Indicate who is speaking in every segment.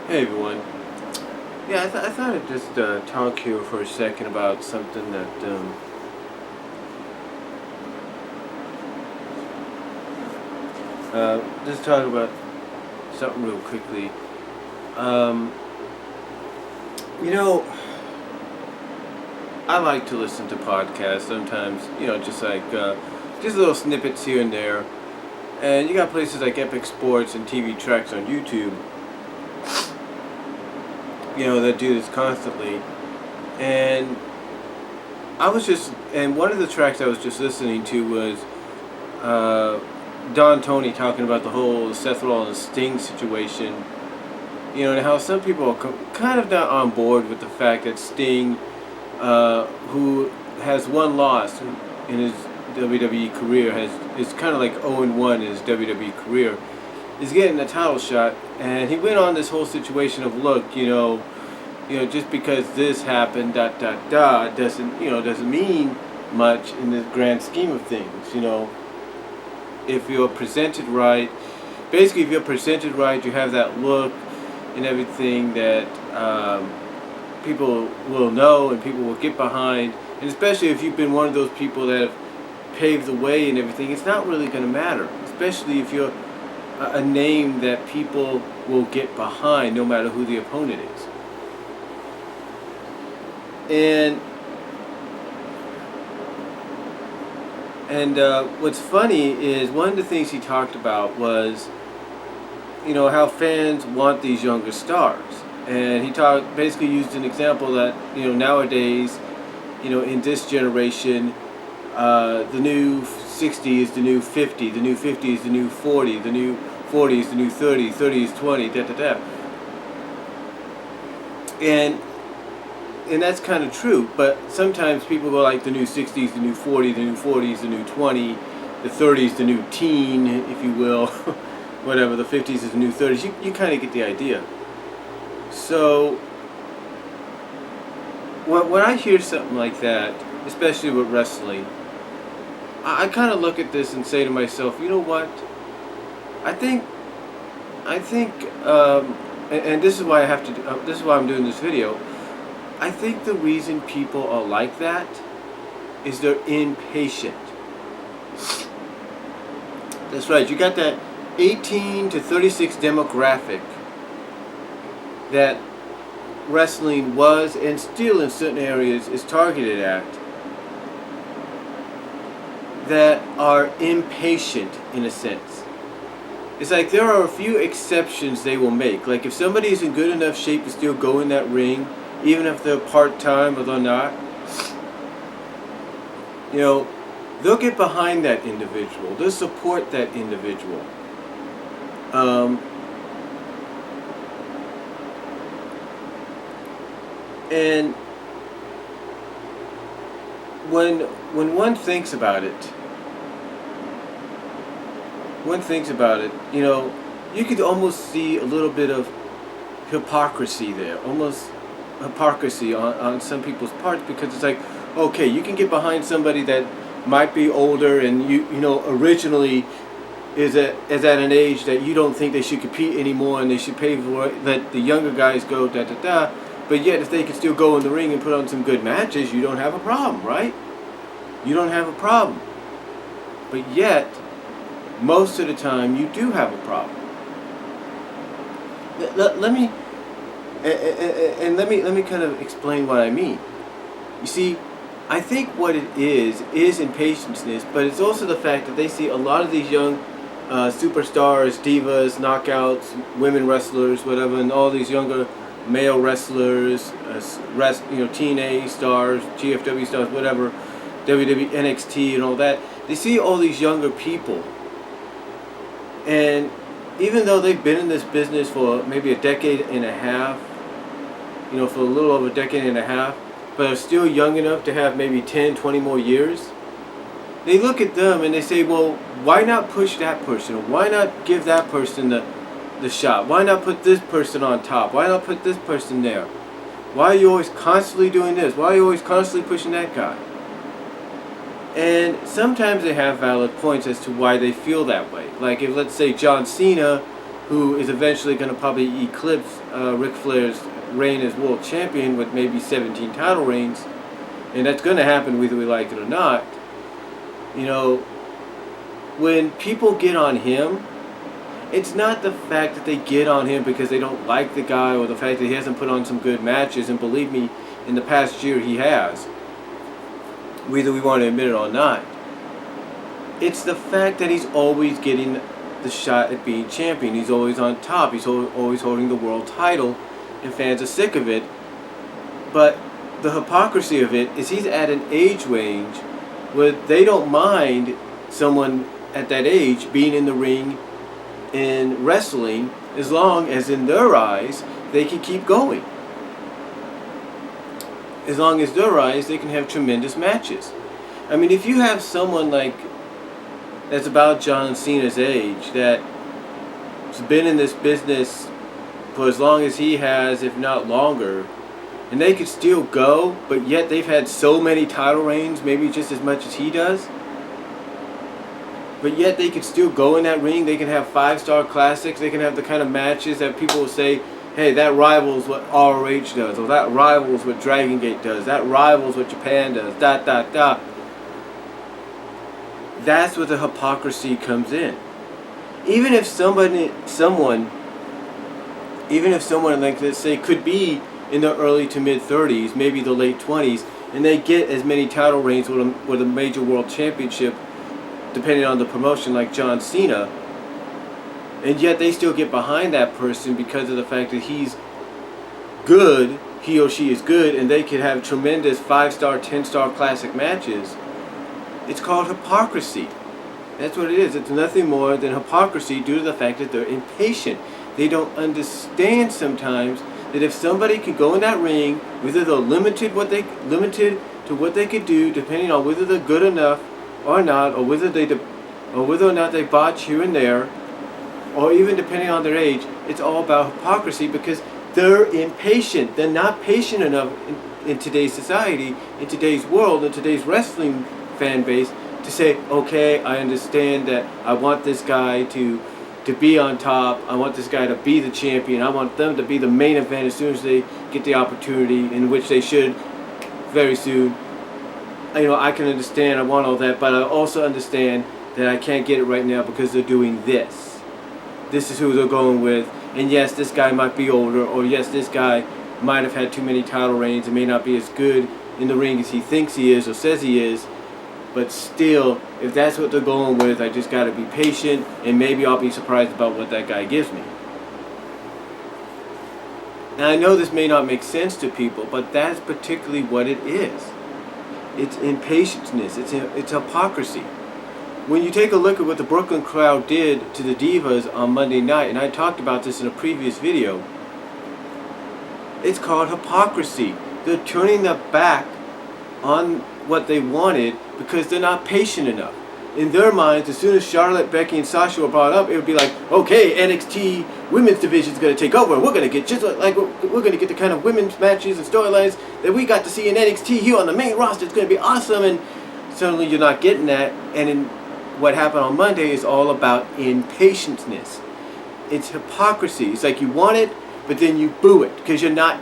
Speaker 1: Hey everyone. Yeah, I thought I'd just talk here for a second about something that just talk about something real quickly. Um, you know, I like to listen to podcasts sometimes. Just like just little snippets here and there. And you got places like Epic Sports and TV Tracks on YouTube. That do this constantly. And and one of the tracks I was just listening to was uh, Don Tony talking about the whole Seth Rollins Sting situation. And how some people are kind of not on board with the fact that Sting, who has one loss in his WWE career, is kind of like 0-1 in his WWE career, is getting a title shot, and he went on this whole situation of look, just because this happened, doesn't mean much in the grand scheme of things. If you're presented right, basically, if you're presented right, you have that look and everything that people will know and people will get behind, and especially if you've been one of those people that have paved the way and everything, it's not really going to matter, especially if you're a name that people will get behind no matter who the opponent is. And what's funny is one of the things he talked about was, how fans want these younger stars. And he basically used an example that, nowadays, in this generation, the new 60 is the new 50, the new 50 is the new 40, the new 40 is the new 30, 30 is 20, da da da. And and that's kind of true, but sometimes people go like the new 60s, the new 40, the new 40s, the new 20, the 30s, the new teen, if you will, whatever, the 50s is the new 30s. You kind of get the idea. So, when I hear something like that, especially with wrestling, I kind of look at this and say to myself, you know what? I think, and this is why I have to. This is why I'm doing this video. I think the reason people are like that is they're impatient. That's right. You got that 18 to 36 demographic that wrestling was and still in certain areas is targeted at, that are impatient in a sense. It's like there are a few exceptions they will make. Like if somebody is in good enough shape to still go in that ring, even if they're part-time or they're not, they'll get behind that individual. They'll support that individual. And when one thinks about it, you could almost see a little bit of hypocrisy there, almost hypocrisy on some people's parts, because it's like, okay, you can get behind somebody that might be older and originally is at an age that you don't think they should compete anymore and they should let the younger guys go, da da da. But yet, if they can still go in the ring and put on some good matches, you don't have a problem, right? You don't have a problem. But yet, most of the time, you do have a problem. Let me kind of explain what I mean. You see, I think what it is impatience, but it's also the fact that they see a lot of these young superstars, divas, knockouts, women wrestlers, whatever, and all these younger male wrestlers, TNA stars, GFW stars, whatever, WWE, NXT, and all that. They see all these younger people, and even though they've been in this business for maybe a decade and a half, for a little over a decade and a half, but are still young enough to have maybe 10, 20 more years, they look at them and they say, well, why not push that person? Or why not give that person the shot? Why not put this person on top? Why not put this person there? Why are you always constantly doing this? Why are you always constantly pushing that guy? And sometimes they have valid points as to why they feel that way. Like if, let's say, John Cena who is eventually going to probably eclipse Ric Flair's reign as world champion with maybe 17 title reigns, and that's going to happen whether we like it or not. You know, when people get on him, it's not the fact that they get on him because they don't like the guy or the fact that he hasn't put on some good matches, and believe me, in the past year he has, whether we want to admit it or not. It's the fact that he's always getting the shot at being champion. He's always on top. He's always holding the world title, and fans are sick of it. But the hypocrisy of it is he's at an age range where they don't mind someone at that age being in the ring in wrestling, as long as in their eyes they can keep going. As long as their eyes they can have tremendous matches. I mean, if you have someone like that's about John Cena's age, that's been in this business for as long as he has, if not longer, and they could still go, but yet they've had so many title reigns, maybe just as much as he does, but yet they could still go in that ring. They can have 5-star classics. They can have the kind of matches that people will say, hey, that rivals what ROH does, or that rivals what Dragon Gate does, that rivals what Japan does, dot. That's where the hypocrisy comes in. Even if someone, like, let's say, could be in the early to mid 30s, maybe the late 20s, and they get as many title reigns with a major world championship, depending on the promotion, like John Cena, and yet they still get behind that person because of the fact that he's good, he or she is good, and they could have tremendous 5-star, 10-star classic matches. It's called hypocrisy. That's what it is. It's nothing more than hypocrisy due to the fact that they're impatient. They don't understand sometimes that if somebody could go in that ring, whether they're limited to what they could do, depending on whether they're good enough or not, or whether or not they botch here and there, or even depending on their age, it's all about hypocrisy because they're impatient. They're not patient enough in today's society, in today's world, in today's wrestling fan base to say, okay, I understand that I want this guy to be on top. I want this guy to be the champion. I want them to be the main event as soon as they get the opportunity, in which they should very soon. You know, I can understand, I want all that, but I also understand that I can't get it right now because they're doing this. This is who they're going with. And yes, this guy might be older, or yes, this guy might have had too many title reigns and may not be as good in the ring as he thinks he is or says he is. But still, if that's what they're going with, I just got to be patient, and maybe I'll be surprised about what that guy gives me. Now, I know this may not make sense to people, but that's particularly what it is. It's impatience. It's hypocrisy. When you take a look at what the Brooklyn crowd did to the Divas on Monday night, and I talked about this in a previous video, it's called hypocrisy. They're turning their back on what they wanted because they're not patient enough. In their minds, as soon as Charlotte, Becky, and Sasha were brought up, it would be like, okay, NXT women's division is going to take over, and we're going to get just like we're going to get the kind of women's matches and storylines that we got to see in NXT here on the main roster. It's going to be awesome, and suddenly you're not getting that. And what happened on Monday is all about impatience. It's hypocrisy. It's like you want it, but then you boo it because you're not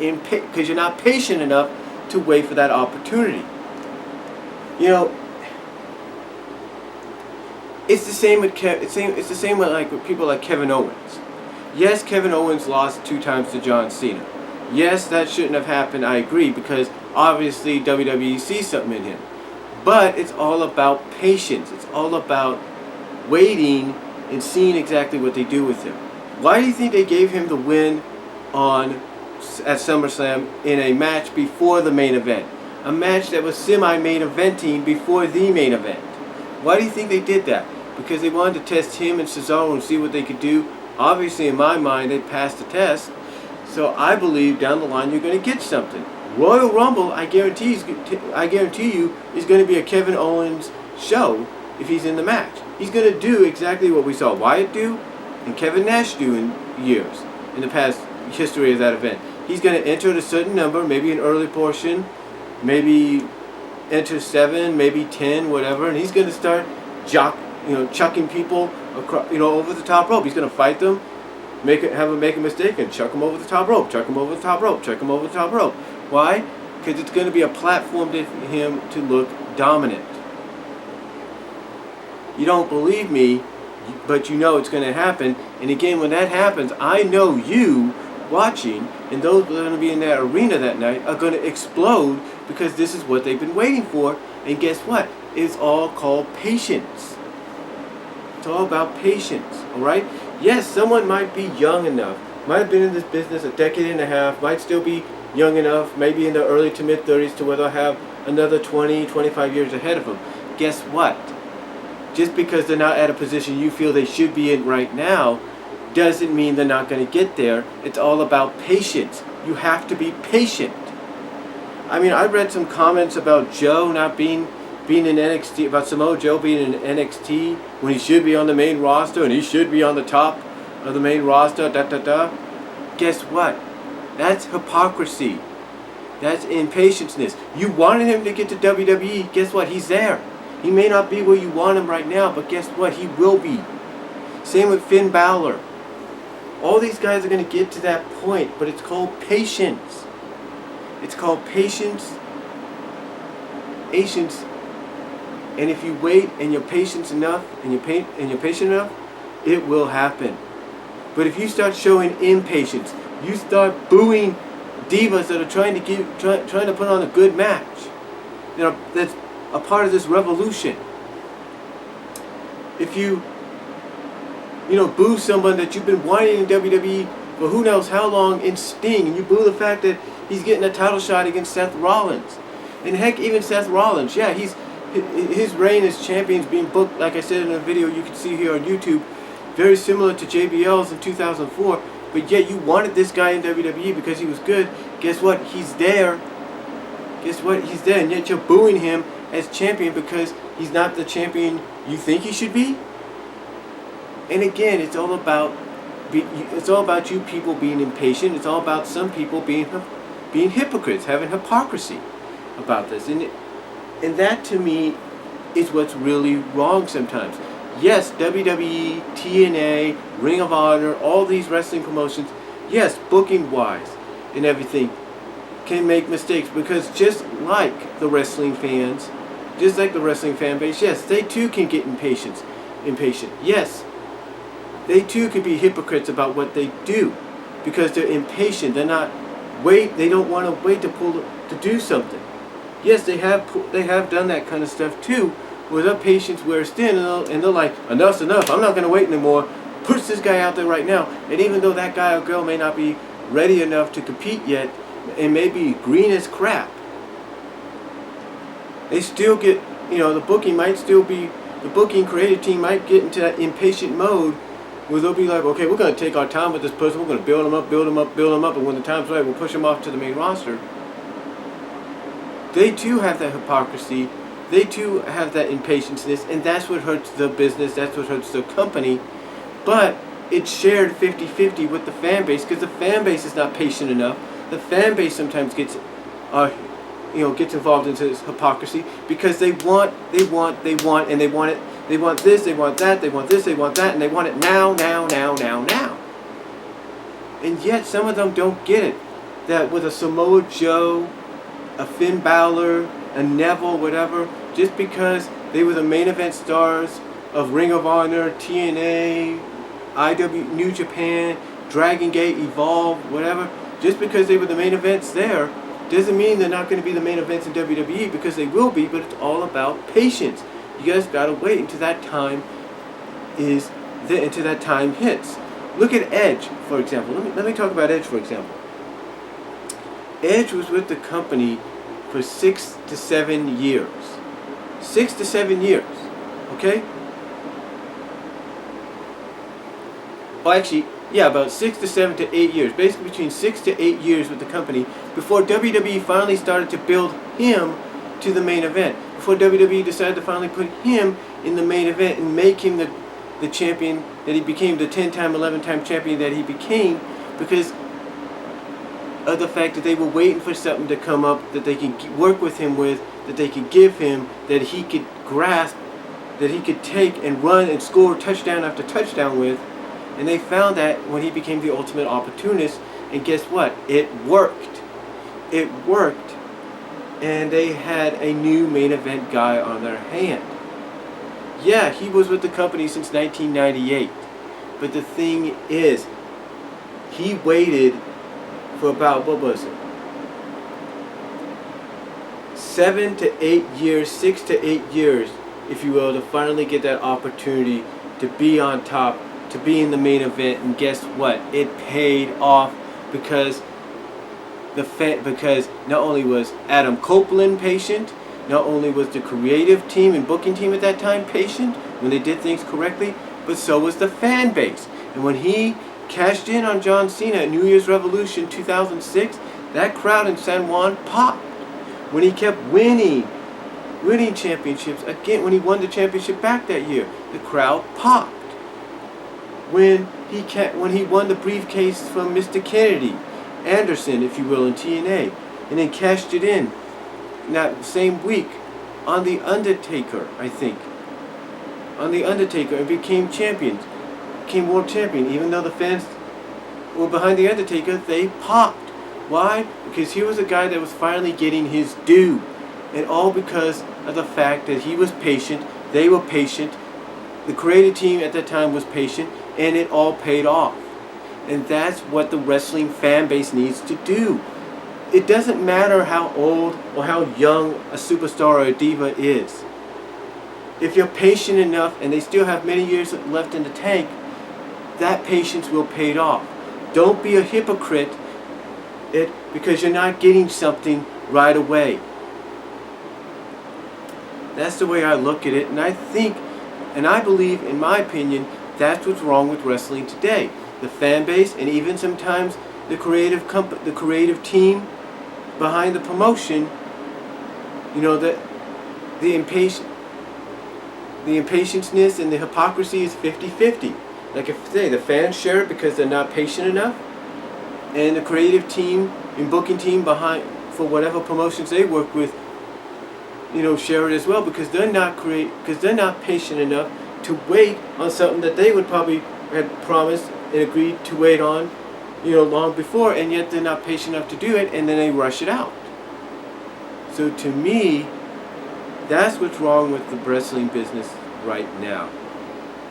Speaker 1: patient enough to wait for that opportunity. You know, it's the same with it's the same with people like Kevin Owens. Yes, Kevin Owens lost 2 times to John Cena. Yes, that shouldn't have happened. I agree, because obviously WWE sees something in him. But it's all about patience. It's all about waiting and seeing exactly what they do with him. Why do you think they gave him the win at SummerSlam in a match before the main event? A match that was semi-main eventing before the main event. Why do you think they did that? Because they wanted to test him and Cesaro and see what they could do. Obviously, in my mind, they passed the test. So I believe down the line you're going to get something. Royal Rumble, I guarantee you, is going to be a Kevin Owens show if he's in the match. He's going to do exactly what we saw Wyatt do and Kevin Nash do in years, in the past history of that event. He's going to enter at a certain number, maybe an early portion, maybe enter 7, maybe 10, whatever, and he's going to start chucking people across, over the top rope. He's going to fight them, have him make a mistake and chuck him over the top rope, chuck him over the top rope, chuck him over the top rope. Why? Because it's going to be a platform for him to look dominant. You don't believe me, but you know it's going to happen. And again, when that happens, I know you watching and those that are going to be in that arena that night are going to explode, because this is what they've been waiting for. And guess what? It's all called patience. It's all about patience, alright? Yes, someone might be young enough, might have been in this business a decade and a half, might still be young enough, maybe in the early to mid 30s, to where they'll have another 20, 25 years ahead of them. Guess what? Just because they're not at a position you feel they should be in right now, doesn't mean they're not going to get there. It's all about patience. You have to be patient. I mean, I read some comments about Joe not being in NXT, about Samoa Joe being in NXT when he should be on the main roster and he should be on the top of the main roster, Guess what? That's hypocrisy. That's impatience. You wanted him to get to WWE, guess what? He's there. He may not be where you want him right now, but guess what? He will be. Same with Finn Balor. All these guys are going to get to that point, but it's called patience. It's called patience. Patience. And if you wait and you're patient enough, and you're patient enough, it will happen. But if you start showing impatience, you start booing divas that are trying to put on a good match, that's a part of this revolution. If you boo someone that you've been wanting in WWE for who knows how long in Sting, and you boo the fact that he's getting a title shot against Seth Rollins, and heck, even Seth Rollins, yeah, his reign as champion's being booked, like I said in a video you can see here on YouTube, very similar to JBL's in 2004, but yet you wanted this guy in WWE because he was good. Guess what? He's there. And yet you're booing him as champion because he's not the champion you think he should be. And again, it's all about you people being impatient. It's all about some people being hypocrites, having hypocrisy about this. And that to me is what's really wrong sometimes. Yes, WWE, TNA, Ring of Honor, all these wrestling promotions, yes, booking wise and everything, can make mistakes, because just like the wrestling fans, just like the wrestling fan base, yes, they too can get impatient. Yes, they too can be hypocrites about what they do, because they're impatient. They don't want to wait to do something. Yes, they have done that kind of stuff too, where their patience wears thin, and they're like, enough's enough, I'm not going to wait anymore, push this guy out there right now. And even though that guy or girl may not be ready enough to compete yet, and may be green as crap, they still get, the booking creative team might get into that impatient mode where they'll be like, okay, we're going to take our time with this person, we're going to build them up, and when the time's right, we'll push them off to the main roster. They too have that hypocrisy. They too have that impatience, and that's what hurts the business, that's what hurts the company. But it's shared 50-50 with the fan base, because the fan base is not patient enough. The fan base sometimes gets involved into this hypocrisy, because they want, and they want it. They want this, they want that, they want this, they want that, and they want it now. And yet some of them don't get it. That with a Samoa Joe, a Finn Balor, a Neville, whatever, just because they were the main event stars of Ring of Honor, TNA, IW, New Japan, Dragon Gate, Evolve, whatever, just because they were the main events there, doesn't mean they're not going to be the main events in WWE, because they will be, but it's all about patience. You guys got to wait until that time hits. Look at Edge, for example. Let me talk about Edge, for example. Edge was with the company for 6 to 7 years. 6 to 7 years, okay? Well, actually, yeah, about 6 to 7 to 8 years. Basically between 6 to 8 years with the company before WWE finally started to build him to the main event. Before WWE decided to finally put him in the main event and make him the champion that he became, the 10-time, 11-time champion that he became, because of the fact that they were waiting for something to come up that they could work with him with, that they could give him, that he could grasp, that he could take and run and score touchdown after touchdown with, And they found that when he became the ultimate opportunist, and guess what? It worked. It worked. And they had a new main event guy on their hand. Yeah, he was with the company since 1998. But the thing is, he waited for about, what was it? 7 to 8 years, 6 to 8 years, if you will, to finally get that opportunity to be on top, to be in the main event. And guess what? It paid off because because not only was Adam Copeland patient, not only was the creative team and booking team at that time patient when they did things correctly, but so was the fan base. And when he cashed in on John Cena at New Year's Revolution 2006, that crowd in San Juan popped. When he kept winning championships, again, when he won the championship back that year, the crowd popped. When he won the briefcase from Mr. Kennedy, Anderson, if you will, in TNA, and then cashed it in that same week on The Undertaker, I think. On The Undertaker, and became world champion. Even though the fans were behind The Undertaker, they popped. Why? Because he was a guy that was finally getting his due. And all because of the fact that he was patient, they were patient, the creative team at that time was patient, and it all paid off. And that's what the wrestling fan base needs to do. It doesn't matter how old or how young a superstar or a diva is. If you're patient enough and they still have many years left in the tank, that patience will pay off. Don't be a hypocrite because you're not getting something right away. That's the way I look at it, and I believe, in my opinion, that's what's wrong with wrestling today. The fan base, and even sometimes the creative team behind the promotion, the impatience and the hypocrisy is 50-50. Like if the fans share it because they're not patient enough, and the creative team and booking team behind for whatever promotions they work with, share it as well because they're not patient enough to wait on something that they would probably had promised and agreed to wait on, long before, and yet they're not patient enough to do it, and then they rush it out. So to me, that's what's wrong with the wrestling business right now.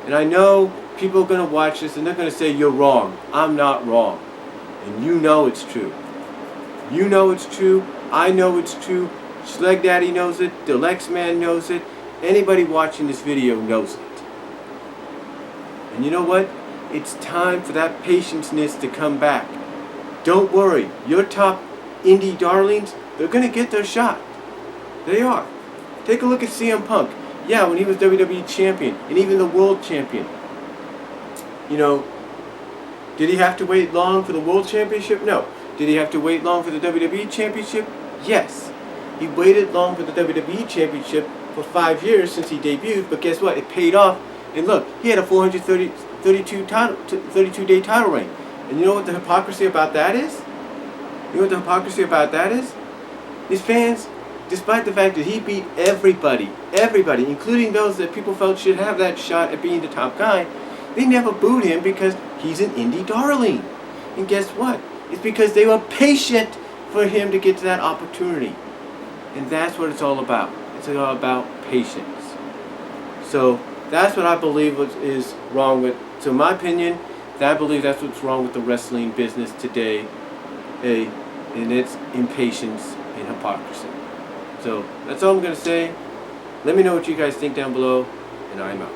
Speaker 1: And I know people are going to watch this and they're going to say, you're wrong. I'm not wrong. And you know it's true. You know it's true. I know it's true. Schleg Daddy knows it. The Lex Man knows it. Anybody watching this video knows it. And you know what? It's time for that patience-ness to come back. Don't worry. Your top indie darlings, they're going to get their shot. They are. Take a look at CM Punk. Yeah, when he was WWE champion and even the world champion. Did he have to wait long for the world championship? No. Did he have to wait long for the WWE championship? Yes. He waited long for the WWE championship for 5 years since he debuted, but guess what? It paid off. And look, he had a 32-day title reign. And you know what the hypocrisy about that is? His fans, despite the fact that he beat everybody, including those that people felt should have that shot at being the top guy, they never booed him because he's an indie darling. And guess what? It's because they were patient for him to get to that opportunity. And that's what it's all about. It's all about patience. So that's what I believe is wrong with, so in my opinion, I believe that's what's wrong with the wrestling business today, and it's impatience and hypocrisy. So that's all I'm going to say. Let me know what you guys think down below, and I'm out.